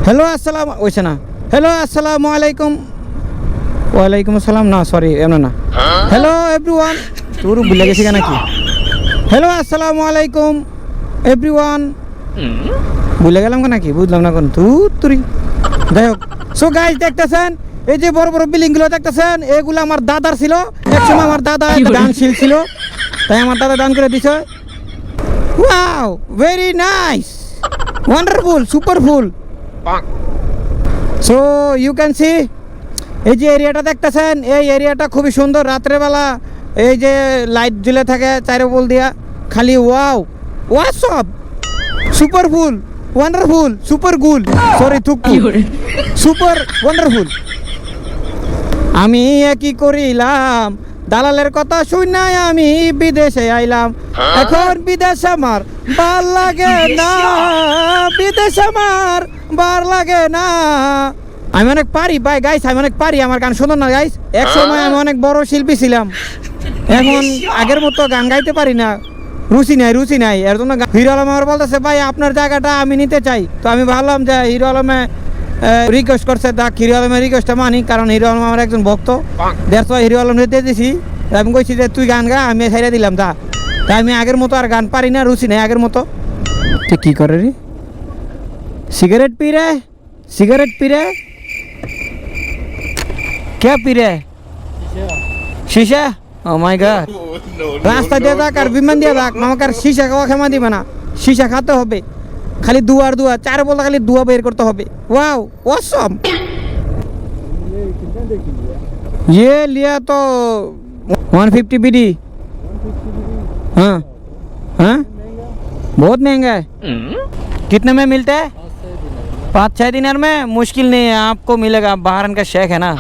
Hello আসসালাম ওইছে না hello আসসালামু আলাইকুম ওয়ালাইকুম আসসালাম না সরি এমন না হ্যালো এভরিওয়ান তোর ভুলে গেছি কেন কি হ্যালো আসসালামু আলাইকুম এভরিওয়ান ভুলে গেলাম কেন কি বুঝলাম না কোন তুই যাই হোক সো গাইস দেখতেছেন এই যে বড় বড় বিল্ডিং গুলো দেখতেছেন এগুলো আমার দাদার ছিল একসময় আমার দাদা দানশীল ছিল তাই আমার দাদা দান করে দিছে ওয়াও ভেরি নাইস ওয়ান্ডারফুল সুপারফুল সো ইউ ক্যান সি এই যে এরিয়াটা দেখতেছেন এই এরিয়াটা খুবই সুন্দর রাত্রেবেলা এই যে লাইট জ্বলে থাকে চারোপল দিয়া খালি ওয়াও ওয়াসব সুপারফুল ওয়ান্ডারফুল সুপার গুল সরি থুকু সুপার ওয়ান্ডারফুল আমি কি করিলাম দালালের কথা শুনাই আমি বিদেশে আইলাম এখন বিদেশ আমার ভাল লাগে না বিদেশ আমার ভাল লাগে না আমি অনেক পারি ভাই গাইস আমি অনেক পারি আমার গান শুনুন না গাইস এক সময় আমি অনেক বড় শিল্পী ছিলাম এখন আগের মতো গান গাইতে পারি না রুচি নাই এর জন্য হিরো আলম আমার বলতেছে ভাই আপনার জায়গাটা আমি নিতে চাই তো আমি ভাবলাম যে হিরো আলমে রিকোয়েস্ট করছে দেখ হিরো আলমের রিকোয়েস্টটা মানি কারণ হিরো আলম আমার একজন ভক্ত দেড় হিরো আলম নিতে দিছি আমি কইছি যে তুই গান গা আমি ছেড়ে দিলাম যা তাই আমি আগের মতো আর গান পারি না রুচি নেই আগের মতো তুই কি করে রে সিগারেট পি রে क्या पी रहे शीशा ओ माय गॉड रास्ता দিয়ে দাক আর বিমান দিয়ে দাক আমাকে शीशा খাওয়া খেমা দিবে না शीशा খাতে হবে খালি দুয়ার চার বলতে খালি দুয়া বের করতে হবে ওয়াও অসম ये लिया तो 150 बीडी हाँ हाँ बहुत महंगा है कितने में मिलता है 5-6 दिनार में मुश्किल नहीं है आपको मिलेगा बहरन का शेख है ना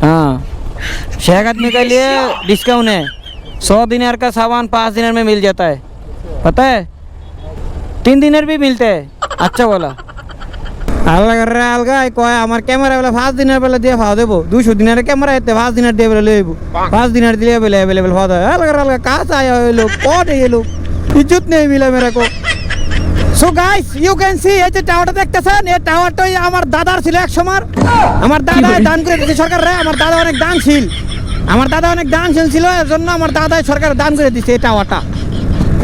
हाँ शेख आदमी के लिए डिस्काउंट है 100 दिनार का सामान 5 दिनार में मिल जाता है पता है 3 दिनार भी मिलते हैं अच्छा बोला আলগা করে আলগা কয় আমার ক্যামেরা বলে 5 দিনের বেলা দিয়ে ভাও দেবো 200 দিনের ক্যামেরা এতে 5 দিনের দিয়ে বলে লইব 5 দিনের দিলে বলে अवेलेबल ভাও দেয় আলগা কাজ আয়া হইলো কট এলো ইজ্জত নেই মিলা মেরা কো so guys you can see এই যে টাওয়ারটা দেখতেছেন এই টাওয়ারটাই আমার দাদার ছিল এক সময় আমার দাদা দান করে দিয়েছে সরকার রে আমার দাদা অনেক দানশীল ছিল এর জন্য আমার দাদা সরকার দান করে দিয়েছে এই টাওয়ারটা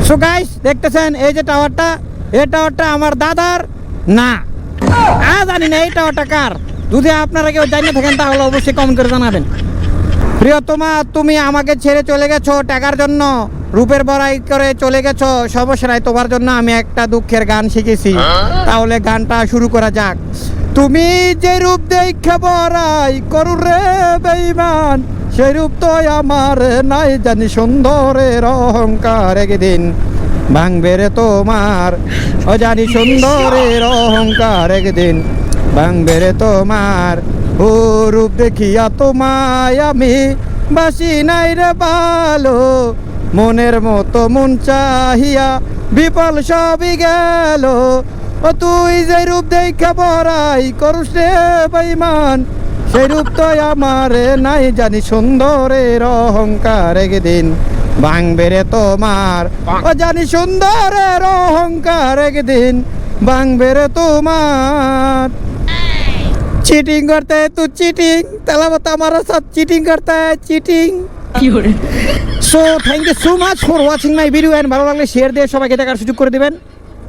সো গাইস দেখতেছেন এই যে টাওয়ারটা এই টাওয়ারটা আমার দাদার না জানি না এই টাওয়ারটা কার যদি আপনারা কেউ জানিয়ে থাকেন তাহলে অবশ্যই কমেন্ট করে জানাবেন প্রিয়তমা তুমি আমাকে ছেড়ে চলে গেছো টাকার জন্য রূপের বড়াই করে চলে গেছো সমস্যা নাই তোমার জন্য আমি একটা দুঃখের গান শিখেছি তাহলে গানটা শুরু করা যাক তুমি যে রূপ দেখে বড়াই করু রে বেঈমান সেই রূপ তো আমার নাই জানি সুন্দরের অহংকার একদিন ভাঙবে রে তোমার ও জানি সুন্দরের অহংকার একদিন ভাঙবে রে তোমার ও রূপ দেখিয়া তোমায় আমি বাসি নাই রে ভালো মনের মতো মন চাহিয়া বিফল সবই গেল ও তুই যে রূপ দেখে বড়াই করুস রে বেঈমান সেই রূপ তো আমার নাই জানি সুন্দরের অহংকার একদিন ভাঙবে রে তোমার ও জানি সুন্দরের অহংকার একদিন ভাঙবে রে তোমার चीटिंग करता है तू चीटिंग तला बता हमारा साथ चीटिंग करता है cheating so thank you so much for watching my video and ভালো লাগলে শেয়ার দিয়ে সবাইকে দেখার সুযোগ করে দিবেন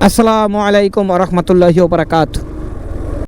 আসসালামু আলাইকুম ওয়া রাহমাতুল্লাহি ওয়া বারাকাতুহু।